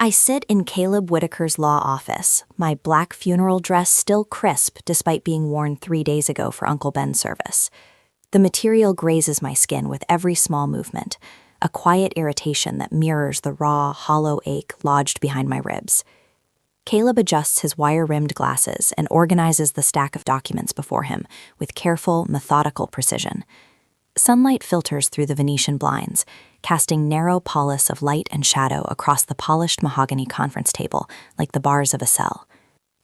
I sit in Caleb Whitaker's law office, my black funeral dress still crisp despite being worn 3 days ago for Uncle Ben's service. The material grazes my skin with every small movement, a quiet irritation that mirrors the raw, hollow ache lodged behind my ribs. Caleb adjusts his wire-rimmed glasses and organizes the stack of documents before him with careful, methodical precision. Sunlight filters through the Venetian blinds, casting narrow polis of light and shadow across the polished mahogany conference table like the bars of a cell.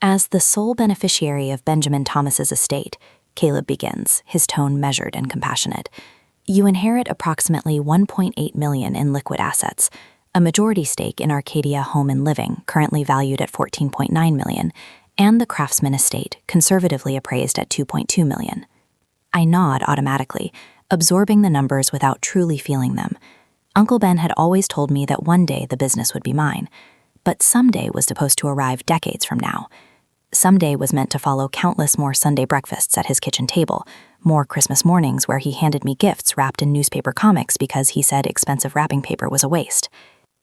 As the sole beneficiary of Benjamin Thomas's estate, Caleb begins, his tone measured and compassionate. You inherit approximately $1.8 million in liquid assets, a majority stake in Arcadia Home and Living, currently valued at $14.9 million, and the Craftsman estate, conservatively appraised at $2.2 million. I nod automatically, absorbing the numbers without truly feeling them. Uncle Ben had always told me that one day the business would be mine, but someday was supposed to arrive decades from now. Someday was meant to follow countless more Sunday breakfasts at his kitchen table, more Christmas mornings where he handed me gifts wrapped in newspaper comics because he said expensive wrapping paper was a waste.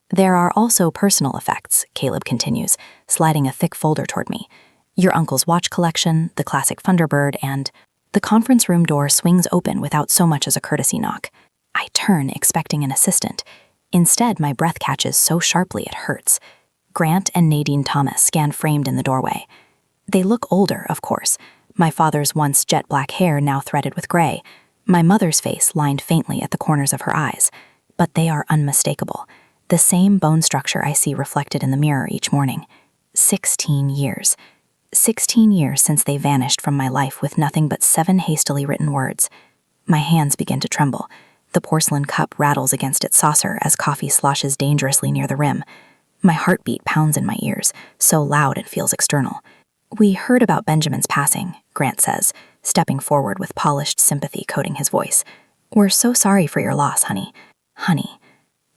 There are also personal effects, Caleb continues, sliding a thick folder toward me. Your uncle's watch collection, the classic Thunderbird, and the conference room door swings open without so much as a courtesy knock. I turn, expecting an assistant. Instead, my breath catches so sharply it hurts. Grant and Nadine Thomas stand framed in the doorway. They look older, of course. My father's once jet black hair now threaded with gray. My mother's face lined faintly at the corners of her eyes. But they are unmistakable. The same bone structure I see reflected in the mirror each morning. 16 years. 16 years since they vanished from my life with nothing but 7 hastily written words. My hands begin to tremble. The porcelain cup rattles against its saucer as coffee sloshes dangerously near the rim. My heartbeat pounds in my ears, so loud it feels external. We heard about Benjamin's passing, Grant says, stepping forward with polished sympathy coating his voice. We're so sorry for your loss, honey. Honey.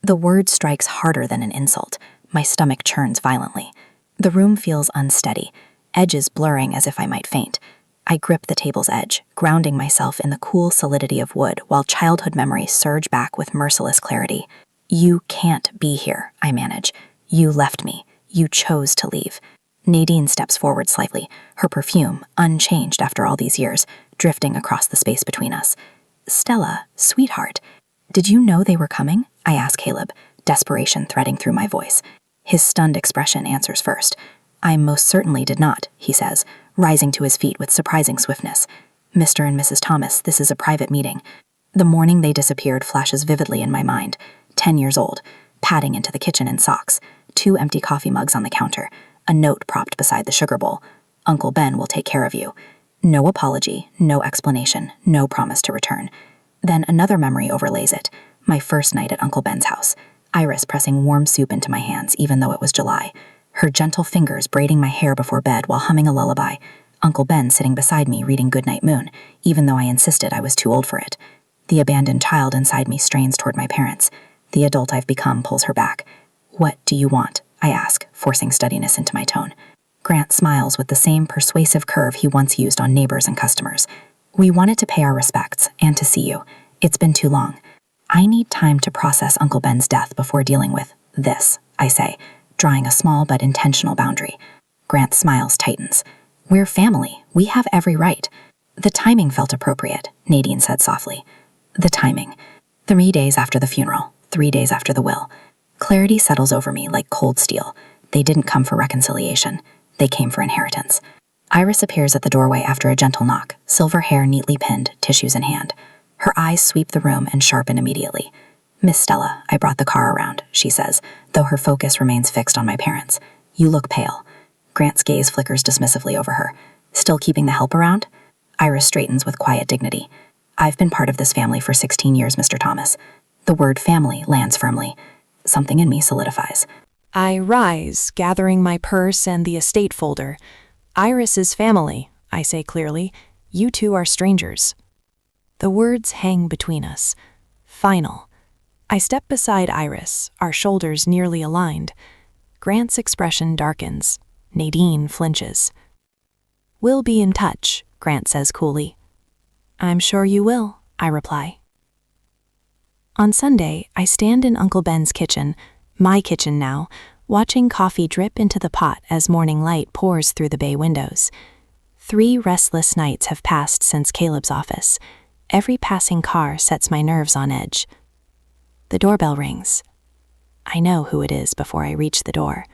The word strikes harder than an insult. My stomach churns violently. The room feels unsteady, edges blurring as if I might faint. I grip the table's edge, grounding myself in the cool solidity of wood while childhood memories surge back with merciless clarity. You can't be here, I manage. You left me. You chose to leave. Nadine steps forward slightly, her perfume, unchanged after all these years, drifting across the space between us. Stella, sweetheart, did you know they were coming? I ask Caleb, desperation threading through my voice. His stunned expression answers first. I most certainly did not, he says, rising to his feet with surprising swiftness. Mr. and Mrs. Thomas, this is a private meeting. The morning they disappeared flashes vividly in my mind. 10 years old, padding into the kitchen in socks, 2 empty coffee mugs on the counter, a note propped beside the sugar bowl. Uncle Ben will take care of you. No apology, no explanation, no promise to return. Then another memory overlays it. My first night at Uncle Ben's house. Iris pressing warm soup into my hands even though it was July. Her gentle fingers braiding my hair before bed while humming a lullaby. Uncle Ben sitting beside me reading Goodnight Moon, even though I insisted I was too old for it. The abandoned child inside me strains toward my parents. The adult I've become pulls her back. What do you want? I ask, forcing steadiness into my tone. Grant smiles with the same persuasive curve he once used on neighbors and customers. We wanted to pay our respects and to see you. It's been too long. I need time to process Uncle Ben's death before dealing with this, I say, drawing a small but intentional boundary. Grant's smiles tightens. We're family. We have every right. The timing felt appropriate, Nadine said softly. The timing. 3 days after the funeral, 3 days after the will. Clarity settles over me like cold steel. They didn't come for reconciliation. They came for inheritance. Iris appears at the doorway after a gentle knock, silver hair neatly pinned, tissues in hand. Her eyes sweep the room and sharpen immediately. Miss Stella, I brought the car around, she says, though her focus remains fixed on my parents. You look pale. Grant's gaze flickers dismissively over her. Still keeping the help around? Iris straightens with quiet dignity. I've been part of this family for 16 years, Mr. Thomas. The word family lands firmly. Something in me solidifies. I rise, gathering my purse and the estate folder. Iris is family, I say clearly. You two are strangers. The words hang between us. Final. I step beside Iris, our shoulders nearly aligned. Grant's expression darkens. Nadine flinches. We'll be in touch, Grant says coolly. I'm sure you will, I reply. On Sunday, I stand in Uncle Ben's kitchen, my kitchen now, watching coffee drip into the pot as morning light pours through the bay windows. 3 restless nights have passed since Caleb's office. Every passing car sets my nerves on edge. The doorbell rings. I know who it is before I reach the door.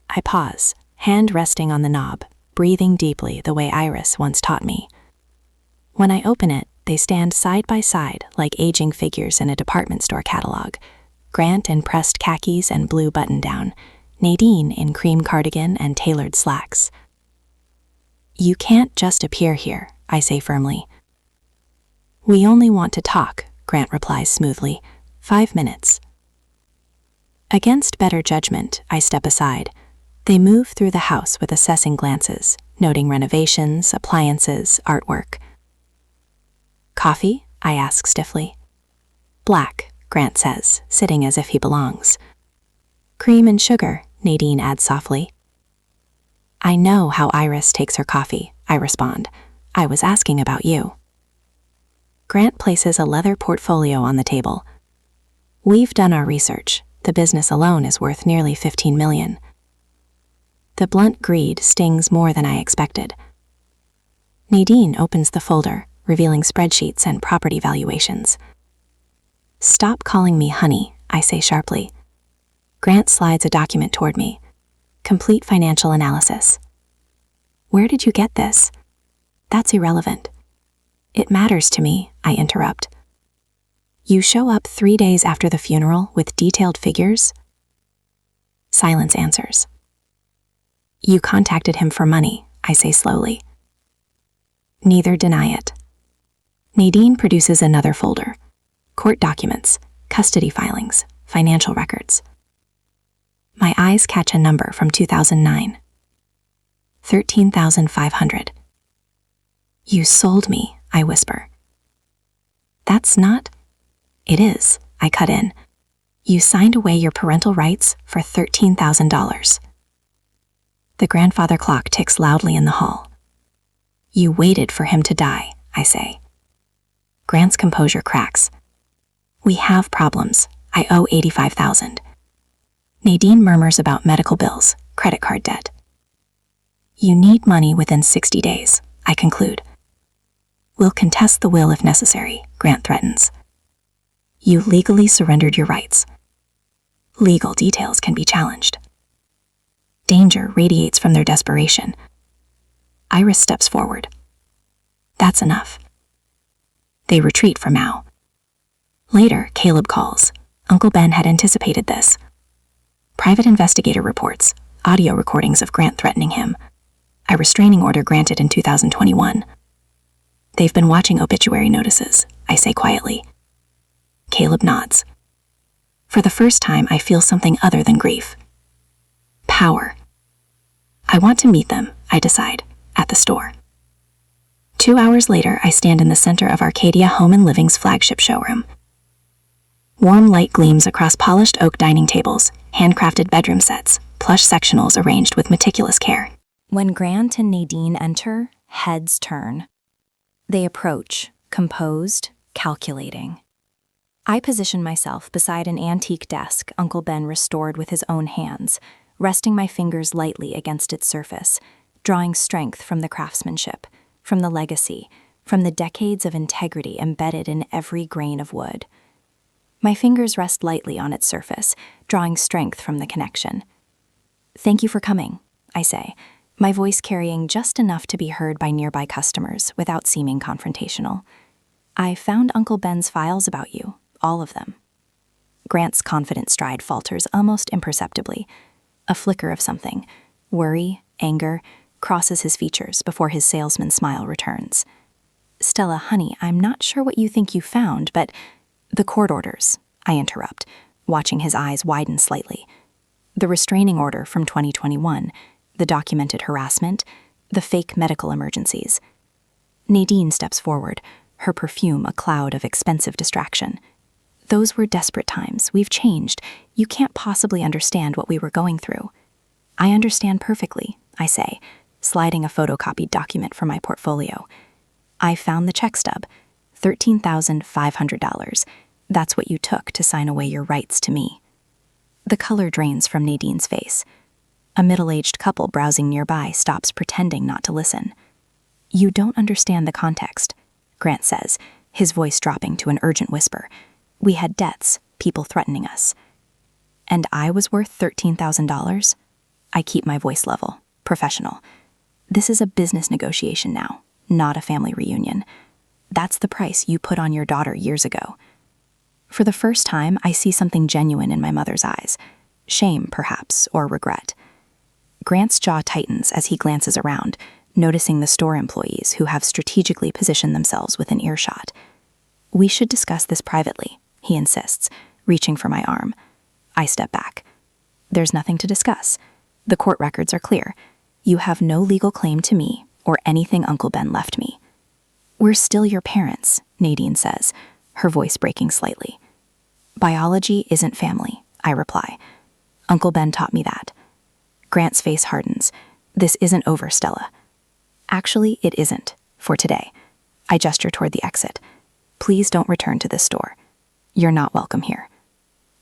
I pause, hand resting on the knob, breathing deeply the way Iris once taught me. When I open it, they stand side by side like aging figures in a department store catalog. Grant in pressed khakis and blue button-down, Nadine in cream cardigan and tailored slacks. "You can't just appear here," I say firmly. "We only want to talk," Grant replies smoothly. 5 minutes. Against better judgment, I step aside. They move through the house with assessing glances, noting renovations, appliances, artwork. "Coffee?" I ask stiffly. "Black," Grant says, sitting as if he belongs. "Cream and sugar," Nadine adds softly. "I know how Iris takes her coffee," I respond. "I was asking about you." Grant places a leather portfolio on the table. "We've done our research. The business alone is worth nearly $15 million. The blunt greed stings more than I expected. Nadine opens the folder, revealing spreadsheets and property valuations. "Stop calling me honey," I say sharply. Grant slides a document toward me. "Complete financial analysis." "Where did you get this?" "That's irrelevant." "It matters to me," I interrupt. "You show up 3 days after the funeral with detailed figures?" Silence answers. "You contacted him for money," I say slowly. Neither deny it. Nadine produces another folder. Court documents, custody filings, financial records. My eyes catch a number from 2009. 13,500. "You sold me," I whisper. "That's not..." "It is," I cut in. "You signed away your parental rights for $13,000. The grandfather clock ticks loudly in the hall. "You waited for him to die," I say. Grant's composure cracks. "We have problems. I owe $85,000. Nadine murmurs about medical bills, credit card debt. "You need money within 60 days, I conclude. "We'll contest the will if necessary," Grant threatens. "You legally surrendered your rights. Legal details can be challenged." Danger radiates from their desperation. Iris steps forward. "That's enough." They retreat for now. Later, Caleb calls. Uncle Ben had anticipated this. Private investigator reports, audio recordings of Grant threatening him. A restraining order granted in 2021. "They've been watching obituary notices," I say quietly. Caleb nods. For the first time, I feel something other than grief. Power. I want to meet them, I decide, at the store. 2 hours later, I stand in the center of Arcadia Home and Living's flagship showroom. Warm light gleams across polished oak dining tables, handcrafted bedroom sets, plush sectionals arranged with meticulous care. When Grant and Nadine enter, heads turn. They approach, composed, calculating. I position myself beside an antique desk Uncle Ben restored with his own hands, resting my fingers lightly against its surface, drawing strength from the craftsmanship, from the legacy, from the decades of integrity embedded in every grain of wood. My fingers rest lightly on its surface, drawing strength from the connection. "Thank you for coming," I say, my voice carrying just enough to be heard by nearby customers without seeming confrontational. "I found Uncle Ben's files about you, all of them." Grant's confident stride falters almost imperceptibly. A flicker of something, worry, anger, crosses his features before his salesman smile returns. "Stella, honey, I'm not sure what you think you found, but..." "The court orders," I interrupt, watching his eyes widen slightly. "The restraining order from 2021, the documented harassment, the fake medical emergencies." Nadine steps forward, her perfume a cloud of expensive distraction. "Those were desperate times. We've changed. You can't possibly understand what we were going through." "I understand perfectly," I say, sliding a photocopied document from my portfolio. "I found the check stub, $13,500. That's what you took to sign away your rights to me." The color drains from Nadine's face. A middle-aged couple browsing nearby stops pretending not to listen. "You don't understand the context," Grant says, his voice dropping to an urgent whisper. "We had debts, people threatening us." "And I was worth $13,000? I keep my voice level, professional. "This is a business negotiation now, not a family reunion. That's the price you put on your daughter years ago." For the first time, I see something genuine in my mother's eyes. Shame, perhaps, or regret. Grant's jaw tightens as he glances around, noticing the store employees who have strategically positioned themselves within earshot. "We should discuss this privately," he insists, reaching for my arm. I step back. "There's nothing to discuss. The court records are clear. You have no legal claim to me or anything Uncle Ben left me." "We're still your parents," Nadine says, her voice breaking slightly. "Biology isn't family," I reply. "Uncle Ben taught me that." Grant's face hardens. "This isn't over, Stella." "Actually, it isn't, for today." I gesture toward the exit. "Please don't return to this store. You're not welcome here."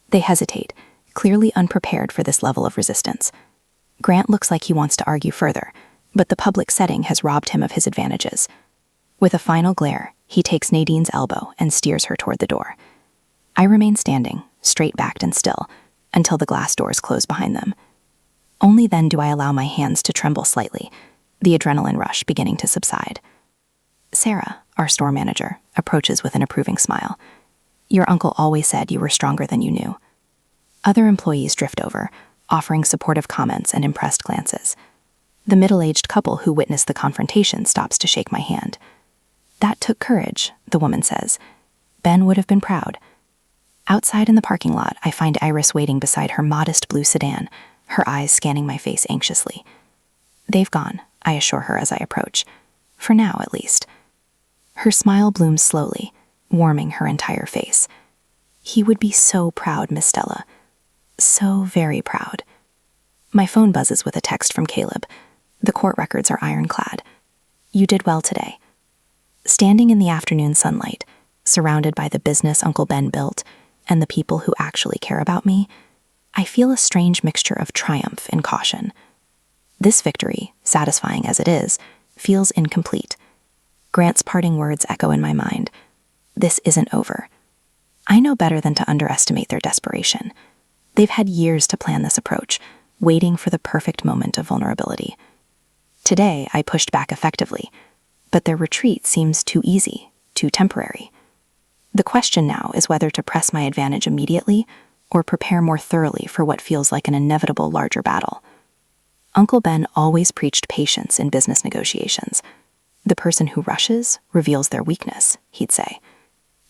They hesitate, clearly unprepared for this level of resistance. Grant looks like he wants to argue further, but the public setting has robbed him of his advantages. With a final glare, he takes Nadine's elbow and steers her toward the door. I remain standing, straight-backed and still, until the glass doors close behind them. Only then do I allow my hands to tremble slightly, the adrenaline rush beginning to subside. Sarah, our store manager, approaches with an approving smile. "Your uncle always said you were stronger than you knew." Other employees drift over, offering supportive comments and impressed glances. The middle-aged couple who witnessed the confrontation stops to shake my hand. "That took courage," the woman says. "Ben would have been proud." Outside in the parking lot, I find Iris waiting beside her modest blue sedan, her eyes scanning my face anxiously. "They've gone," I assure her as I approach. "For now, at least." Her smile blooms slowly, warming her entire face. "He would be so proud, Miss Stella. So very proud." My phone buzzes with a text from Caleb. The court records are ironclad. "You did well today." Standing in the afternoon sunlight, surrounded by the business Uncle Ben built and the people who actually care about me, I feel a strange mixture of triumph and caution. This victory, satisfying as it is, feels incomplete. Grant's parting words echo in my mind. This isn't over. I know better than to underestimate their desperation. They've had years to plan this approach, waiting for the perfect moment of vulnerability. Today, I pushed back effectively, but their retreat seems too easy, too temporary. The question now is whether to press my advantage immediately or prepare more thoroughly for what feels like an inevitable larger battle. Uncle Ben always preached patience in business negotiations. "The person who rushes reveals their weakness," he'd say.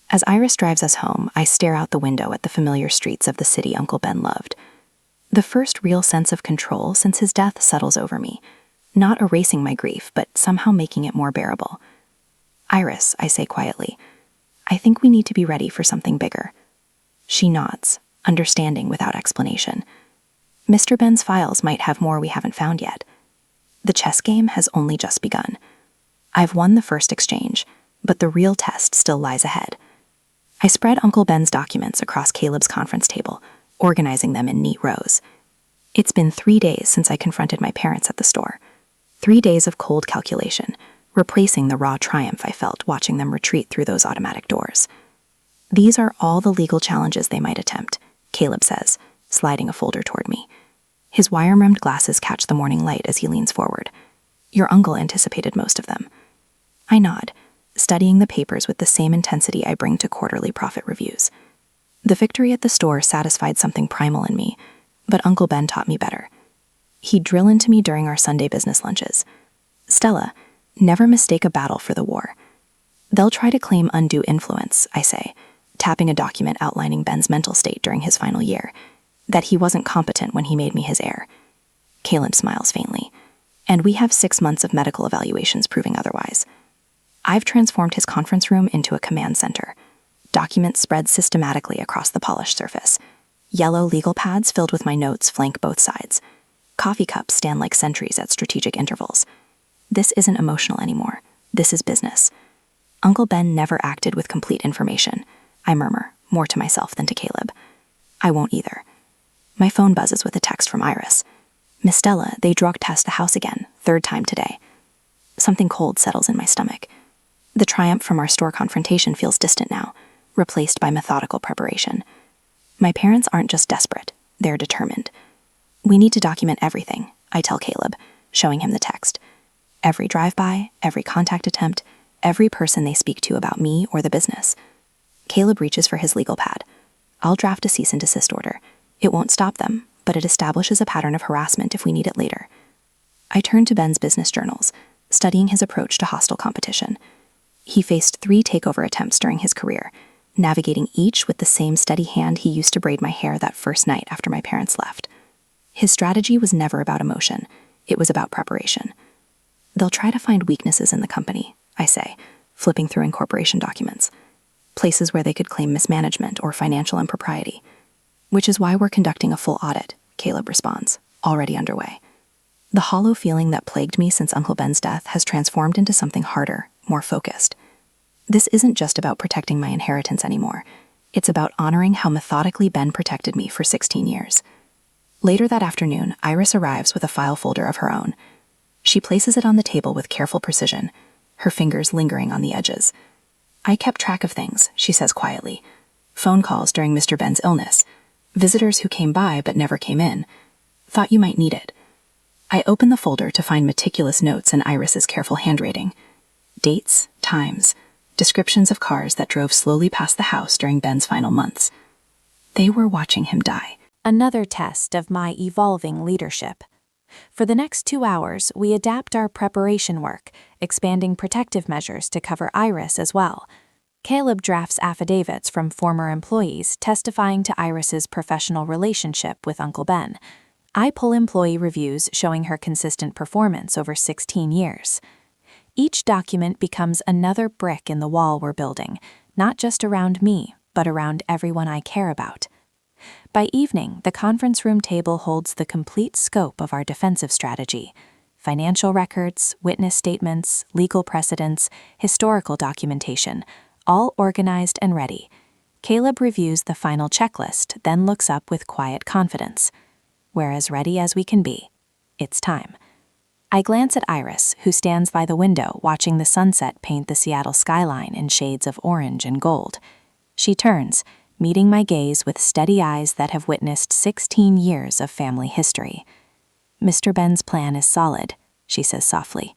As Iris drives us home, I stare out the window at the familiar streets of the city Uncle Ben loved. The first real sense of control since his death settles over me, not erasing my grief, but somehow making it more bearable. "Iris," I say quietly, "I think we need to be ready for something bigger." She nods, understanding without explanation. Mr. Ben's files might have more we haven't found yet. The chess game has only just begun. I've won the first exchange, but the real test still lies ahead. I spread Uncle Ben's documents across Caleb's conference table, organizing them in neat rows. It's been 3 days since I confronted my parents at the store. 3 days of cold calculation, replacing the raw triumph I felt watching them retreat through those automatic doors. "These are all the legal challenges they might attempt," Caleb says, sliding a folder toward me. His wire-rimmed glasses catch the morning light as he leans forward. "Your uncle anticipated most of them." I nod, studying the papers with the same intensity I bring to quarterly profit reviews. The victory at the store satisfied something primal in me, but Uncle Ben taught me better. He'd drill into me during our Sunday business lunches. "Stella, never mistake a battle for the war." "They'll try to claim undue influence," I say, tapping a document outlining Ben's mental state during his final year, that he wasn't competent when he made me his heir. Caleb smiles faintly. "And we have 6 months of medical evaluations proving otherwise." I've transformed his conference room into a command center. Documents spread systematically across the polished surface. Yellow legal pads filled with my notes flank both sides. Coffee cups stand like sentries at strategic intervals. This isn't emotional anymore. This is business. Uncle Ben never acted with complete information. I murmur, more to myself than to Caleb. I won't either. My phone buzzes with a text from Iris. "Miss Stella, they drug test the house again, third time today." Something cold settles in my stomach. The triumph from our store confrontation feels distant now, replaced by methodical preparation. My parents aren't just desperate, they're determined. "We need to document everything," I tell Caleb, showing him the text. Every drive-by, every contact attempt, every person they speak to about me or the business. Caleb reaches for his legal pad. "I'll draft a cease and desist order. It won't stop them, but it establishes a pattern of harassment if we need it later." I turn to Ben's business journals, studying his approach to hostile competition. He faced 3 takeover attempts during his career, navigating each with the same steady hand he used to braid my hair that first night after my parents left. His strategy was never about emotion, it was about preparation. "They'll try to find weaknesses in the company," I say, flipping through incorporation documents. "Places where they could claim mismanagement or financial impropriety." "Which is why we're conducting a full audit," Caleb responds, already underway. The hollow feeling that plagued me since Uncle Ben's death has transformed into something harder, more focused. This isn't just about protecting my inheritance anymore. It's about honoring how methodically Ben protected me for 16 years. Later that afternoon, Iris arrives with a file folder of her own. She places it on the table with careful precision, her fingers lingering on the edges. "I kept track of things," she says quietly. "Phone calls during Mr. Ben's illness. Visitors who came by but never came in. Thought you might need it." I open the folder to find meticulous notes in Iris's careful handwriting. Dates, times, descriptions of cars that drove slowly past the house during Ben's final months. They were watching him die. Another test of my evolving leadership. For the next 2 hours, we adapt our preparation work, expanding protective measures to cover Iris as well. Caleb drafts affidavits from former employees testifying to Iris's professional relationship with Uncle Ben. I pull employee reviews showing her consistent performance over 16 years. Each document becomes another brick in the wall we're building, not just around me, but around everyone I care about. By evening, the conference room table holds the complete scope of our defensive strategy: financial records, witness statements, legal precedents, historical documentation, all organized and ready. Caleb reviews the final checklist, then looks up with quiet confidence. We're as ready as we can be. It's time. I glance at Iris, who stands by the window watching the sunset paint the Seattle skyline in shades of orange and gold. She turns, meeting my gaze with steady eyes that have witnessed 16 years of family history. "Mr. Ben's plan is solid," she says softly.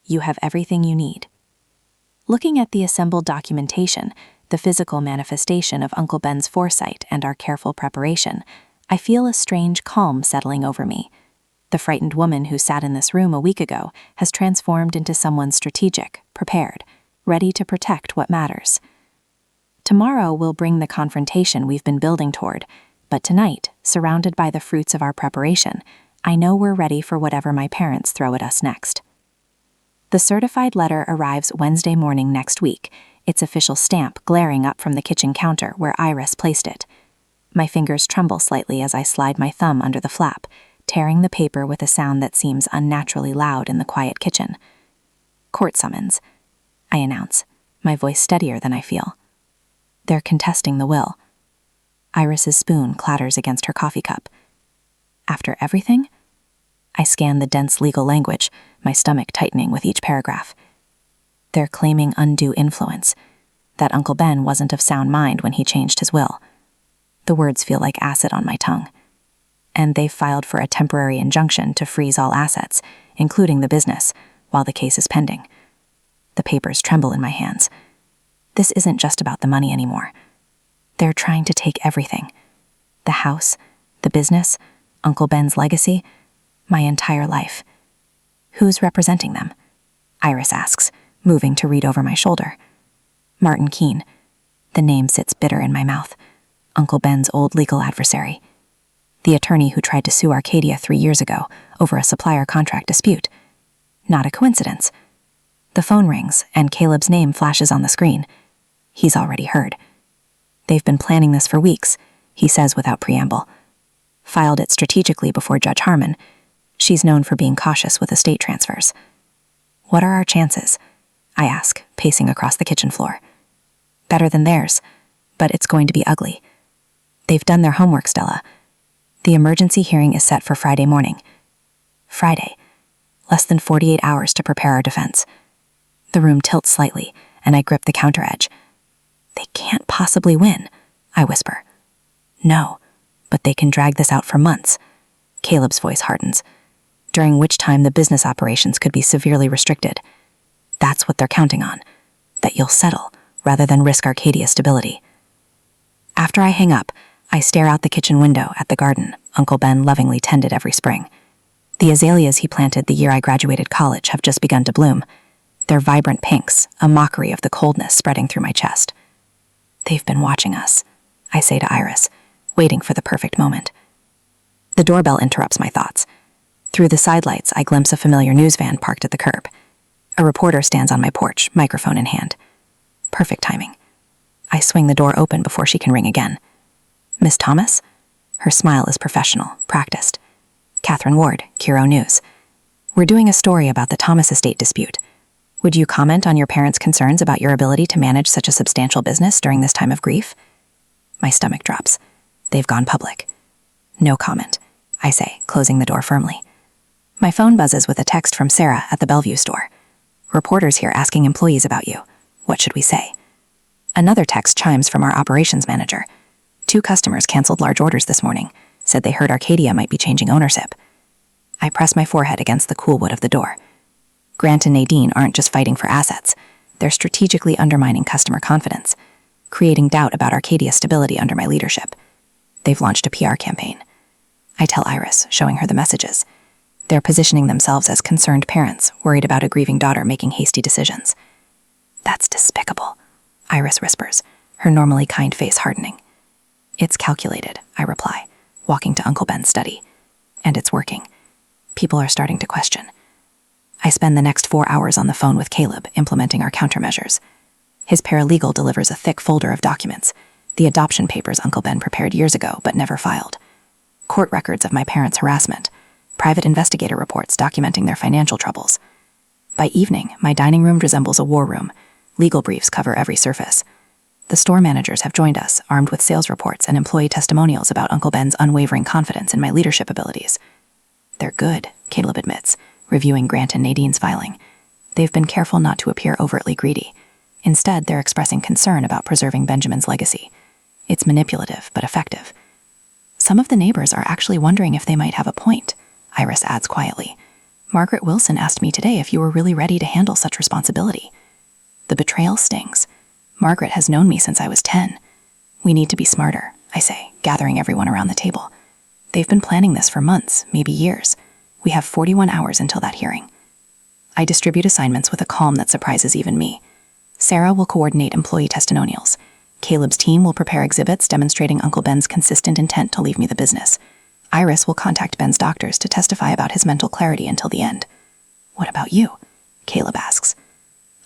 "You have everything you need." Looking at the assembled documentation, the physical manifestation of Uncle Ben's foresight and our careful preparation, I feel a strange calm settling over me. The frightened woman who sat in this room a week ago has transformed into someone strategic, prepared, ready to protect what matters. Tomorrow will bring the confrontation we've been building toward, but tonight, surrounded by the fruits of our preparation, I know we're ready for whatever my parents throw at us next. The certified letter arrives Wednesday morning next week, its official stamp glaring up from the kitchen counter where Iris placed it. My fingers tremble slightly as I slide my thumb under the flap, tearing the paper with a sound that seems unnaturally loud in the quiet kitchen. "Court summons," I announce, my voice steadier than I feel. "They're contesting the will." Iris's spoon clatters against her coffee cup. "After everything?" I scan the dense legal language, my stomach tightening with each paragraph. "They're claiming undue influence, that Uncle Ben wasn't of sound mind when he changed his will." The words feel like acid on my tongue. "And they've filed for a temporary injunction to freeze all assets, including the business, while the case is pending." The papers tremble in my hands. This isn't just about the money anymore. They're trying to take everything. The house, the business, Uncle Ben's legacy, my entire life. "Who's representing them?" Iris asks, moving to read over my shoulder. "Martin Keene." The name sits bitter in my mouth. Uncle Ben's old legal adversary. The attorney who tried to sue Arcadia 3 years ago over a supplier contract dispute. Not a coincidence. The phone rings, and Caleb's name flashes on the screen. He's already heard. "They've been planning this for weeks," he says without preamble. "Filed it strategically before Judge Harmon. She's known for being cautious with estate transfers." "What are our chances?" I ask, pacing across the kitchen floor. "Better than theirs, but it's going to be ugly. They've done their homework, Stella. The emergency hearing is set for Friday morning. Friday. Less than 48 hours to prepare our defense. The room tilts slightly, and I grip the counter edge. They can't possibly win, I whisper. No, but they can drag this out for months. Caleb's voice hardens, during which time the business operations could be severely restricted. That's what they're counting on, that you'll settle rather than risk Arcadia's stability. After I hang up, I stare out the kitchen window at the garden Uncle Ben lovingly tended every spring. The azaleas he planted the year I graduated college have just begun to bloom. They're vibrant pinks, a mockery of the coldness spreading through my chest. They've been watching us, I say to Iris, waiting for the perfect moment. The doorbell interrupts my thoughts. Through the sidelights, I glimpse a familiar news van parked at the curb. A reporter stands on my porch, microphone in hand. Perfect timing. I swing the door open before she can ring again. Miss Thomas? Her smile is professional, practiced. Catherine Ward, Kiro News. We're doing a story about the Thomas estate dispute. Would you comment on your parents' concerns about your ability to manage such a substantial business during this time of grief? My stomach drops. They've gone public. No comment, I say, closing the door firmly. My phone buzzes with a text from Sarah at the Bellevue store. Reporters here asking employees about you. What should we say? Another text chimes from our operations manager. 2 customers canceled large orders this morning, said they heard Arcadia might be changing ownership. I press my forehead against the cool wood of the door. Grant and Nadine aren't just fighting for assets. They're strategically undermining customer confidence, creating doubt about Arcadia's stability under my leadership. They've launched a PR campaign. I tell Iris, showing her the messages. They're positioning themselves as concerned parents, worried about a grieving daughter making hasty decisions. That's despicable, Iris whispers, her normally kind face hardening. It's calculated, I reply, walking to Uncle Ben's study. And it's working. People are starting to question. I spend the next 4 hours on the phone with Caleb, implementing our countermeasures. His paralegal delivers a thick folder of documents, the adoption papers Uncle Ben prepared years ago but never filed, court records of my parents' harassment, private investigator reports documenting their financial troubles. By evening, my dining room resembles a war room. Legal briefs cover every surface. The store managers have joined us, armed with sales reports and employee testimonials about Uncle Ben's unwavering confidence in my leadership abilities. They're good, Caleb admits, reviewing Grant and Nadine's filing. They've been careful not to appear overtly greedy. Instead, they're expressing concern about preserving Benjamin's legacy. It's manipulative, but effective. Some of the neighbors are actually wondering if they might have a point, Iris adds quietly. Margaret Wilson asked me today if you were really ready to handle such responsibility. The betrayal stings. Margaret has known me since I was 10. We need to be smarter, I say, gathering everyone around the table. They've been planning this for months, maybe years. We have 41 hours until that hearing. I distribute assignments with a calm that surprises even me. Sarah will coordinate employee testimonials. Caleb's team will prepare exhibits demonstrating Uncle Ben's consistent intent to leave me the business. Iris will contact Ben's doctors to testify about his mental clarity until the end. What about you? Caleb asks.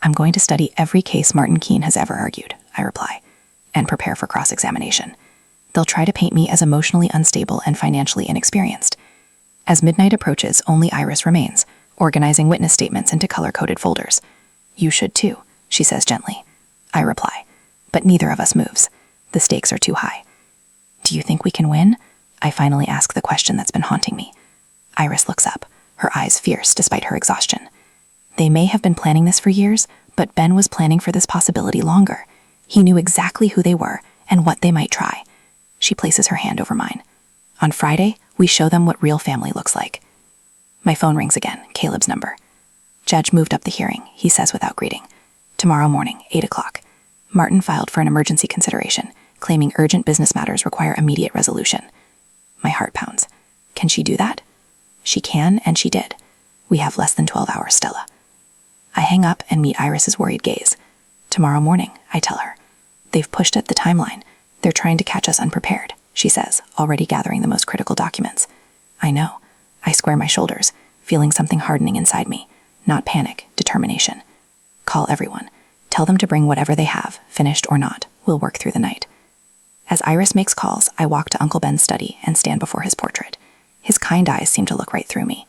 I'm going to study every case Martin Keene has ever argued, I reply, and prepare for cross-examination. They'll try to paint me as emotionally unstable and financially inexperienced. As midnight approaches, only Iris remains, organizing witness statements into color-coded folders. You should too, she says gently. I reply, but neither of us moves. The stakes are too high. Do you think we can win? I finally ask the question that's been haunting me. Iris looks up, her eyes fierce despite her exhaustion. They may have been planning this for years, but Ben was planning for this possibility longer. He knew exactly who they were and what they might try. She places her hand over mine. On Friday, we show them what real family looks like. My phone rings again, Caleb's number. Judge moved up the hearing, he says without greeting. Tomorrow morning, 8 o'clock. Martin filed for an emergency consideration, claiming urgent business matters require immediate resolution. My heart pounds. Can she do that? She can, and she did. We have less than 12 hours, Stella. I hang up and meet Iris's worried gaze. Tomorrow morning, I tell her. They've pushed at the timeline. They're trying to catch us unprepared, she says, already gathering the most critical documents. I know. I square my shoulders, feeling something hardening inside me. Not panic, determination. Call everyone. Tell them to bring whatever they have, finished or not. We'll work through the night. As Iris makes calls, I walk to Uncle Ben's study and stand before his portrait. His kind eyes seem to look right through me.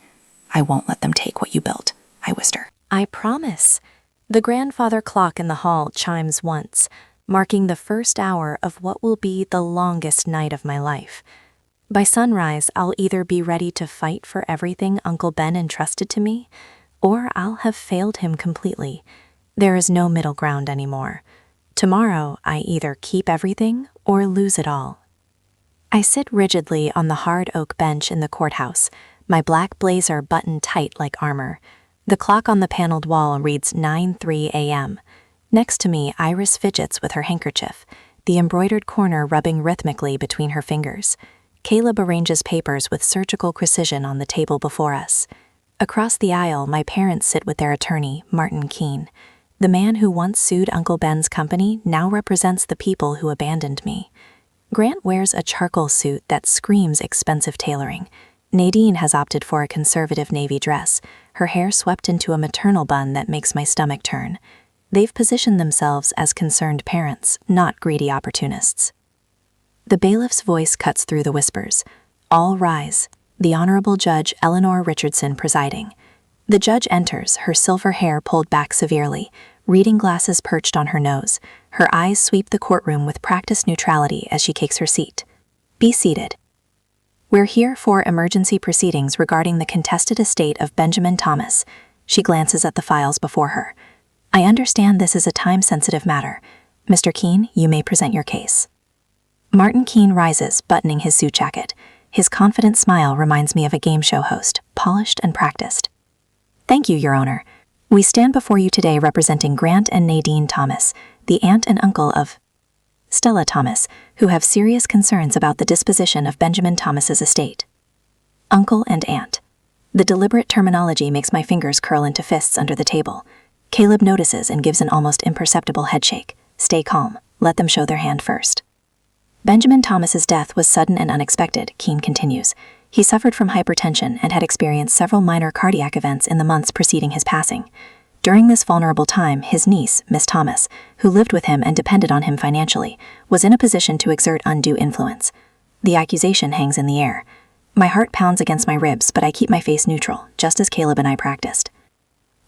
I won't let them take what you built, I whisper. I promise. The grandfather clock in the hall chimes once, marking the first hour of what will be the longest night of my life. By sunrise, I'll either be ready to fight for everything Uncle Ben entrusted to me, or I'll have failed him completely. There is no middle ground anymore. Tomorrow, I either keep everything or lose it all. I sit rigidly on the hard oak bench in the courthouse, my black blazer buttoned tight like armor. The clock on the paneled wall reads 9:03 a.m. Next to me, Iris fidgets with her handkerchief, the embroidered corner rubbing rhythmically between her fingers. Caleb arranges papers with surgical precision on the table before us. Across the aisle, my parents sit with their attorney, Martin Keene. The man who once sued Uncle Ben's company now represents the people who abandoned me. Grant wears a charcoal suit that screams expensive tailoring. Nadine has opted for a conservative navy dress, her hair swept into a maternal bun that makes my stomach turn. They've positioned themselves as concerned parents, not greedy opportunists. The bailiff's voice cuts through the whispers. All rise. The Honorable Judge Eleanor Richardson presiding. The judge enters, her silver hair pulled back severely, reading glasses perched on her nose. Her eyes sweep the courtroom with practiced neutrality as she takes her seat. Be seated. We're here for emergency proceedings regarding the contested estate of Benjamin Thomas. She glances at the files before her. I understand this is a time-sensitive matter. Mr. Keene, you may present your case. Martin Keene rises, buttoning his suit jacket. His confident smile reminds me of a game show host, polished and practiced. Thank you, Your Honor. We stand before you today representing Grant and Nadine Thomas, the aunt and uncle of Stella Thomas, who have serious concerns about the disposition of Benjamin Thomas's estate. Uncle and aunt. The deliberate terminology makes my fingers curl into fists under the table. Caleb notices and gives an almost imperceptible headshake. Stay calm. Let them show their hand first. Benjamin Thomas's death was sudden and unexpected, Keene continues. He suffered from hypertension and had experienced several minor cardiac events in the months preceding his passing. During this vulnerable time, his niece, Miss Thomas, who lived with him and depended on him financially, was in a position to exert undue influence. The accusation hangs in the air. My heart pounds against my ribs, but I keep my face neutral, just as Caleb and I practiced.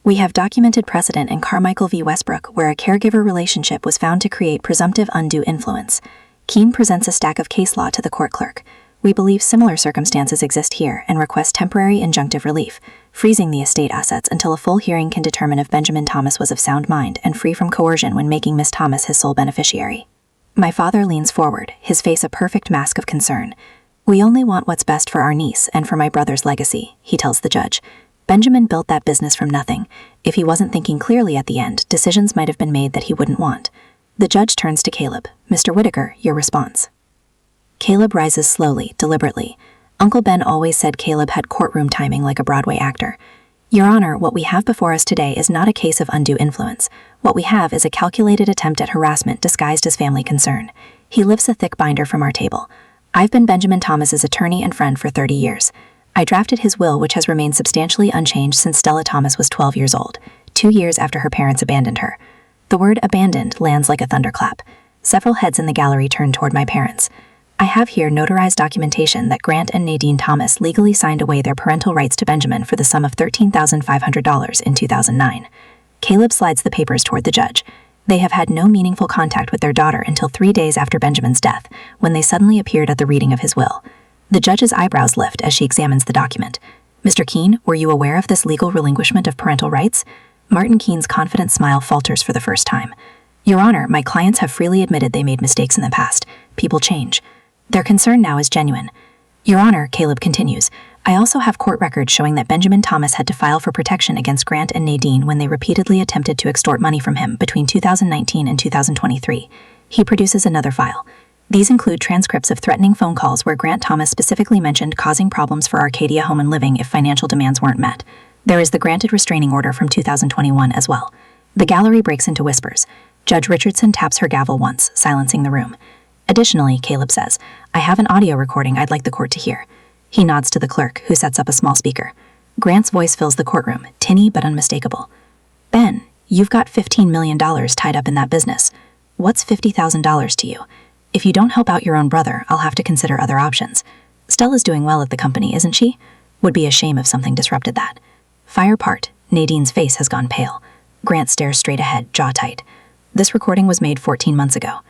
We have documented precedent in Carmichael v. Westbrook where a caregiver relationship was found to create presumptive undue influence. Keene presents a stack of case law to the court clerk. We believe similar circumstances exist here and request temporary injunctive relief, freezing the estate assets until a full hearing can determine if Benjamin Thomas was of sound mind and free from coercion when making Miss Thomas his sole beneficiary. My father leans forward, his face a perfect mask of concern. We only want what's best for our niece and for my brother's legacy, he tells the judge. Benjamin built that business from nothing. If he wasn't thinking clearly at the end, decisions might have been made that he wouldn't want. The judge turns to Caleb. Mr. Whitaker, your response. Caleb rises slowly, deliberately. Uncle Ben always said Caleb had courtroom timing like a Broadway actor. Your Honor, what we have before us today is not a case of undue influence. What we have is a calculated attempt at harassment disguised as family concern. He lifts a thick binder from our table. I've been Benjamin Thomas's attorney and friend for 30 years. I drafted his will, which has remained substantially unchanged since Stella Thomas was 12 years old, 2 years after her parents abandoned her. The word abandoned lands like a thunderclap. Several heads in the gallery turn toward my parents. I have here notarized documentation that Grant and Nadine Thomas legally signed away their parental rights to Benjamin for the sum of $13,500 in 2009. Caleb slides the papers toward the judge. They have had no meaningful contact with their daughter until 3 days after Benjamin's death, when they suddenly appeared at the reading of his will. The judge's eyebrows lift as she examines the document. Mr. Keene, were you aware of this legal relinquishment of parental rights? Martin Keene's confident smile falters for the first time. Your Honor, my clients have freely admitted they made mistakes in the past. People change. Their concern now is genuine. Your Honor, Caleb continues, I also have court records showing that Benjamin Thomas had to file for protection against Grant and Nadine when they repeatedly attempted to extort money from him between 2019 and 2023. He produces another file. These include transcripts of threatening phone calls where Grant Thomas specifically mentioned causing problems for Arcadia Home and Living if financial demands weren't met. There is the granted restraining order from 2021 as well. The gallery breaks into whispers. Judge Richardson taps her gavel once, silencing the room. Additionally, Caleb says, I have an audio recording I'd like the court to hear. He nods to the clerk, who sets up a small speaker. Grant's voice fills the courtroom, tinny but unmistakable. Ben, you've got $15 million tied up in that business. What's $50,000 to you? If you don't help out your own brother, I'll have to consider other options. Stella's doing well at the company, isn't she? Would be a shame if something disrupted that. Fire part. Nadine's face has gone pale. Grant stares straight ahead, jaw tight. This recording was made 14 months ago.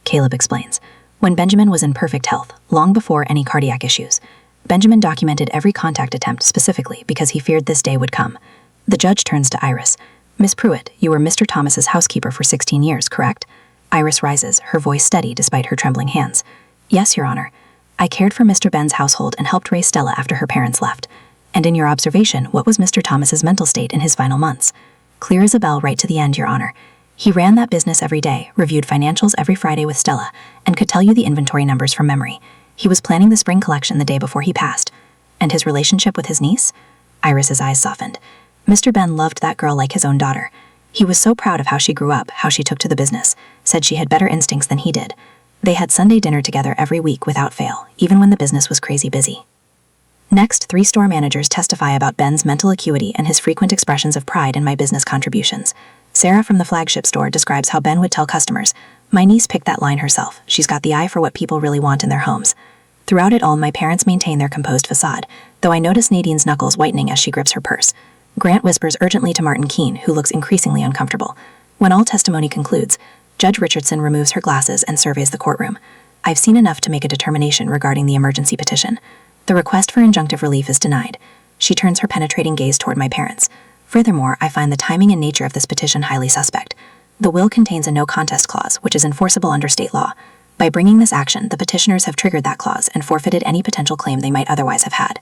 Caleb explains. When Benjamin was in perfect health, long before any cardiac issues. Benjamin documented every contact attempt specifically because he feared this day would come. The judge turns to Iris. Miss Pruitt, you were Mr. Thomas's housekeeper for 16 years, correct? Iris rises, her voice steady despite her trembling hands. Yes, Your Honor. I cared for Mr. Ben's household and helped raise Stella after her parents left. And in your observation, what was Mr. Thomas's mental state in his final months? Clear as a bell right to the end, Your Honor. He ran that business every day, reviewed financials every Friday with Stella, and could tell you the inventory numbers from memory. He was planning the spring collection the day before he passed. And his relationship with his niece? Iris's eyes softened. Mr. Ben loved that girl like his own daughter. He was so proud of how she grew up, how she took to the business, said she had better instincts than he did. They had Sunday dinner together every week without fail, even when the business was crazy busy. Next, 3 store managers testify about Ben's mental acuity and his frequent expressions of pride in my business contributions. Sarah from the flagship store describes how Ben would tell customers, "My niece picked that line herself. She's got the eye for what people really want in their homes." Throughout it all, my parents maintain their composed facade, though I notice Nadine's knuckles whitening as she grips her purse. Grant whispers urgently to Martin Keene, who looks increasingly uncomfortable. When all testimony concludes, Judge Richardson removes her glasses and surveys the courtroom. I've seen enough to make a determination regarding the emergency petition. The request for injunctive relief is denied. She turns her penetrating gaze toward my parents. Furthermore, I find the timing and nature of this petition highly suspect. The will contains a no-contest clause, which is enforceable under state law. By bringing this action, the petitioners have triggered that clause and forfeited any potential claim they might otherwise have had.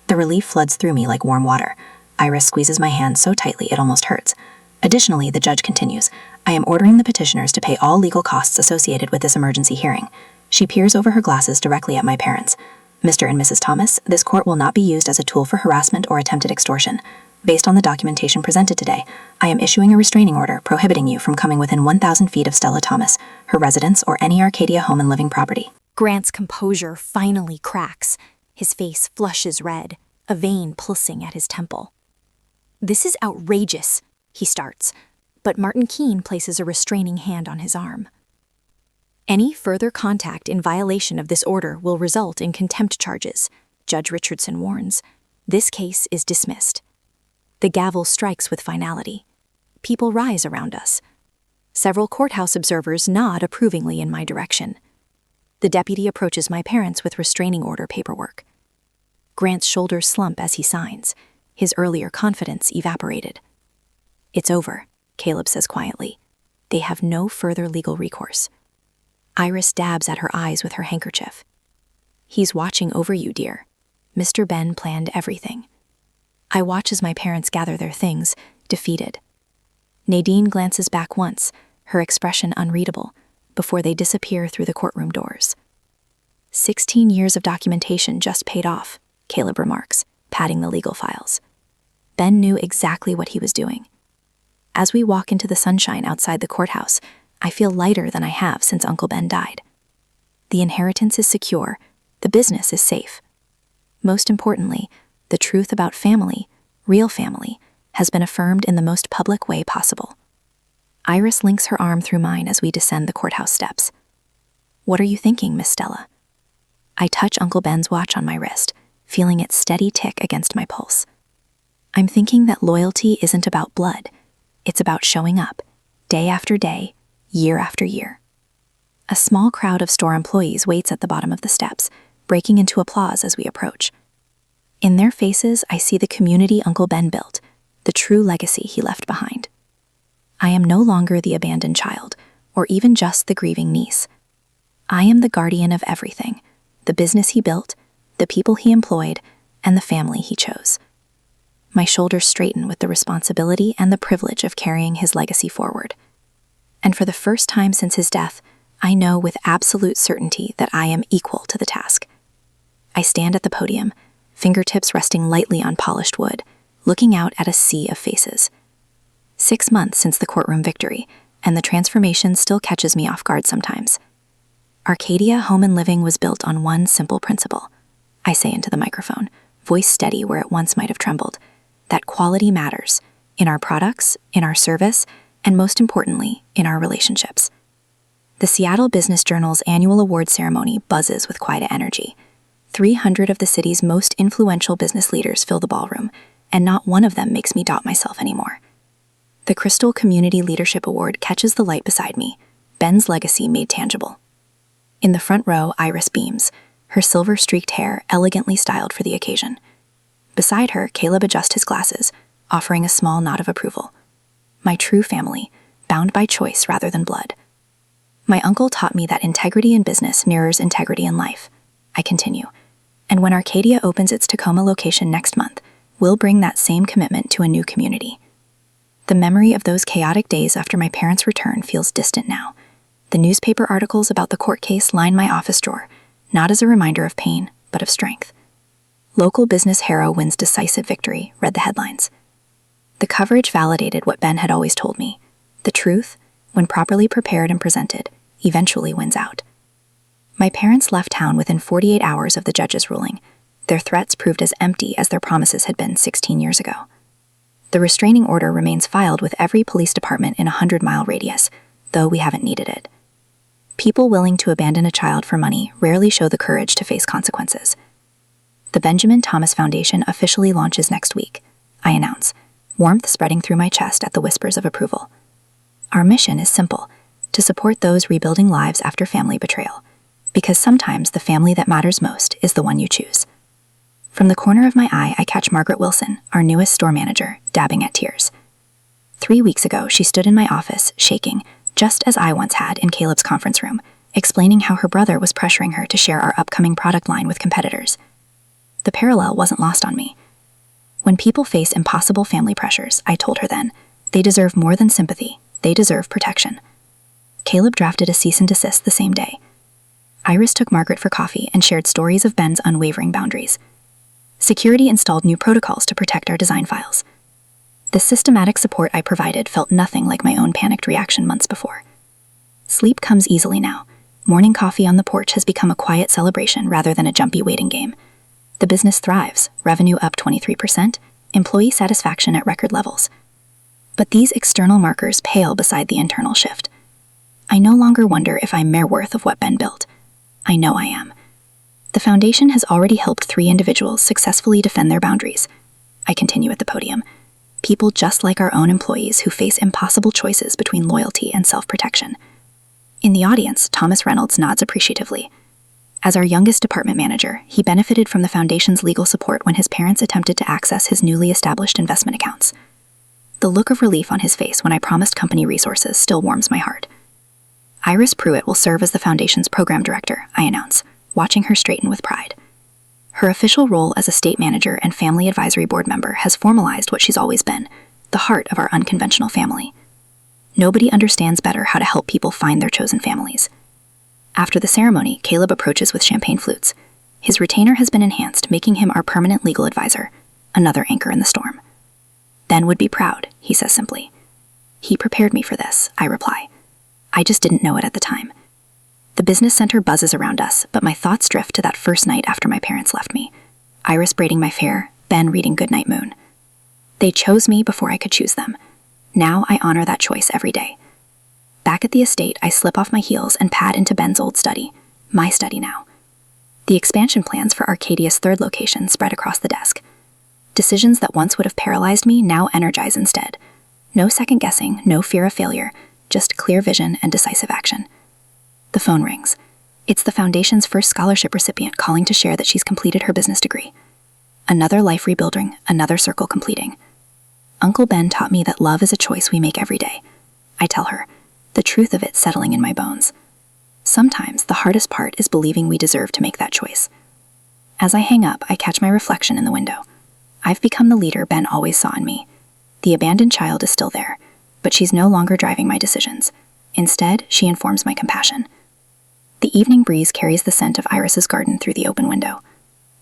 The relief floods through me like warm water. Iris squeezes my hand so tightly it almost hurts. Additionally, the judge continues, I am ordering the petitioners to pay all legal costs associated with this emergency hearing. She peers over her glasses directly at my parents. Mr. and Mrs. Thomas, this court will not be used as a tool for harassment or attempted extortion. Based on the documentation presented today, I am issuing a restraining order prohibiting you from coming within 1,000 feet of Stella Thomas, her residence, or any Arcadia home and living property. Grant's composure finally cracks. His face flushes red, a vein pulsing at his temple. This is outrageous, he starts, but Martin Keene places a restraining hand on his arm. Any further contact in violation of this order will result in contempt charges, Judge Richardson warns. This case is dismissed. The gavel strikes with finality. People rise around us. Several courthouse observers nod approvingly in my direction. The deputy approaches my parents with restraining order paperwork. Grant's shoulders slump as he signs. His earlier confidence evaporated. It's over, Caleb says quietly. They have no further legal recourse. Iris dabs at her eyes with her handkerchief. He's watching over you, dear. Mr. Ben planned everything. I watch as my parents gather their things, defeated. Nadine glances back once, her expression unreadable, before they disappear through the courtroom doors. 16 years of documentation just paid off, Caleb remarks, patting the legal files. Ben knew exactly what he was doing. As we walk into the sunshine outside the courthouse, I feel lighter than I have since Uncle Ben died. The inheritance is secure, the business is safe. Most importantly, the truth about family, real family, has been affirmed in the most public way possible. Iris links her arm through mine as we descend the courthouse steps. What are you thinking, Miss Stella? I touch Uncle Ben's watch on my wrist, feeling its steady tick against my pulse. I'm thinking that loyalty isn't about blood. It's about showing up, day after day, year after year. A small crowd of store employees waits at the bottom of the steps, breaking into applause as we approach. In their faces, I see the community Uncle Ben built, the true legacy he left behind. I am no longer the abandoned child, or even just the grieving niece. I am the guardian of everything, the business he built, the people he employed, and the family he chose. My shoulders straighten with the responsibility and the privilege of carrying his legacy forward. And for the first time since his death, I know with absolute certainty that I am equal to the task. I stand at the podium, fingertips resting lightly on polished wood, looking out at a sea of faces. 6 months since the courtroom victory, and the transformation still catches me off guard sometimes. Arcadia Home and Living was built on one simple principle. I say into the microphone, voice steady where it once might have trembled, that quality matters, in our products, in our service, and most importantly, in our relationships. The Seattle Business Journal's annual award ceremony buzzes with quiet energy. 300 of the city's most influential business leaders fill the ballroom, and not one of them makes me doubt myself anymore. The Crystal Community Leadership Award catches the light beside me, Ben's legacy made tangible. In the front row, Iris beams, her silver-streaked hair elegantly styled for the occasion. Beside her, Caleb adjusts his glasses, offering a small nod of approval. My true family, bound by choice rather than blood. My uncle taught me that integrity in business mirrors integrity in life. I continue. And when Arcadia opens its Tacoma location next month, we'll bring that same commitment to a new community. The memory of those chaotic days after my parents' return feels distant now. The newspaper articles about the court case line my office drawer, not as a reminder of pain, but of strength. Local business hero wins decisive victory, read the headlines. The coverage validated what Ben had always told me. The truth, when properly prepared and presented, eventually wins out. My parents left town within 48 hours of the judge's ruling. Their threats proved as empty as their promises had been 16 years ago. The restraining order remains filed with every police department in a 100-mile radius, though we haven't needed it. People willing to abandon a child for money rarely show the courage to face consequences. The Benjamin Thomas Foundation officially launches next week, I announce, warmth spreading through my chest at the whispers of approval. Our mission is simple, to support those rebuilding lives after family betrayal, because sometimes the family that matters most is the one you choose. From the corner of my eye, I catch Margaret Wilson, our newest store manager, dabbing at tears. 3 weeks ago, she stood in my office, shaking, just as I once had in Caleb's conference room, explaining how her brother was pressuring her to share our upcoming product line with competitors. The parallel wasn't lost on me. When people face impossible family pressures, I told her then, they deserve more than sympathy, they deserve protection. Caleb drafted a cease and desist the same day. Iris took Margaret for coffee and shared stories of Ben's unwavering boundaries. Security installed new protocols to protect our design files. The systematic support I provided felt nothing like my own panicked reaction months before. Sleep comes easily now. Morning coffee on the porch has become a quiet celebration rather than a jumpy waiting game. The business thrives, revenue up 23%, employee satisfaction at record levels. But these external markers pale beside the internal shift. I no longer wonder if I'm mere worth of what Ben built. I know I am. The foundation has already helped 3 individuals successfully defend their boundaries. I continue at the podium. People just like our own employees who face impossible choices between loyalty and self-protection. In the audience, Thomas Reynolds nods appreciatively. As our youngest department manager, he benefited from the foundation's legal support when his parents attempted to access his newly established investment accounts. The look of relief on his face when I promised company resources still warms my heart. Iris Pruitt will serve as the foundation's program director, I announce, watching her straighten with pride. Her official role as a state manager and family advisory board member has formalized what she's always been, the heart of our unconventional family. Nobody understands better how to help people find their chosen families. After the ceremony, Caleb approaches with champagne flutes. His retainer has been enhanced, making him our permanent legal advisor, another anchor in the storm. Ben would be proud, he says simply. He prepared me for this, I reply. I just didn't know it at the time. The business center buzzes around us, but my thoughts drift to that first night after my parents left me. Iris braiding my hair, Ben reading Goodnight Moon. They chose me before I could choose them. Now I honor that choice every day. Back at the estate, I slip off my heels and pad into Ben's old study, my study now. The expansion plans for Arcadia's 3rd location spread across the desk. Decisions that once would have paralyzed me now energize instead. No second guessing, no fear of failure, just clear vision and decisive action. The phone rings. It's the foundation's first scholarship recipient calling to share that she's completed her business degree. Another life rebuilding, another circle completing. Uncle Ben taught me that love is a choice we make every day. I tell her, the truth of it settling in my bones. Sometimes the hardest part is believing we deserve to make that choice. As I hang up, I catch my reflection in the window. I've become the leader Ben always saw in me. The abandoned child is still there, but she's no longer driving my decisions. Instead, she informs my compassion. The evening breeze carries the scent of Iris's garden through the open window.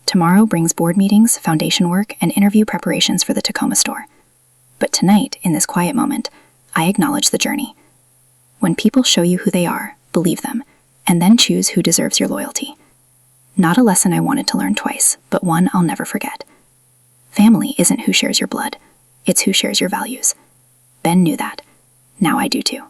Tomorrow brings board meetings, foundation work, and interview preparations for the Tacoma store. But tonight, in this quiet moment, I acknowledge the journey. When people show you who they are, believe them, and then choose who deserves your loyalty. Not a lesson I wanted to learn twice, but one I'll never forget. Family isn't who shares your blood, it's who shares your values. Ben knew that. Now I do too.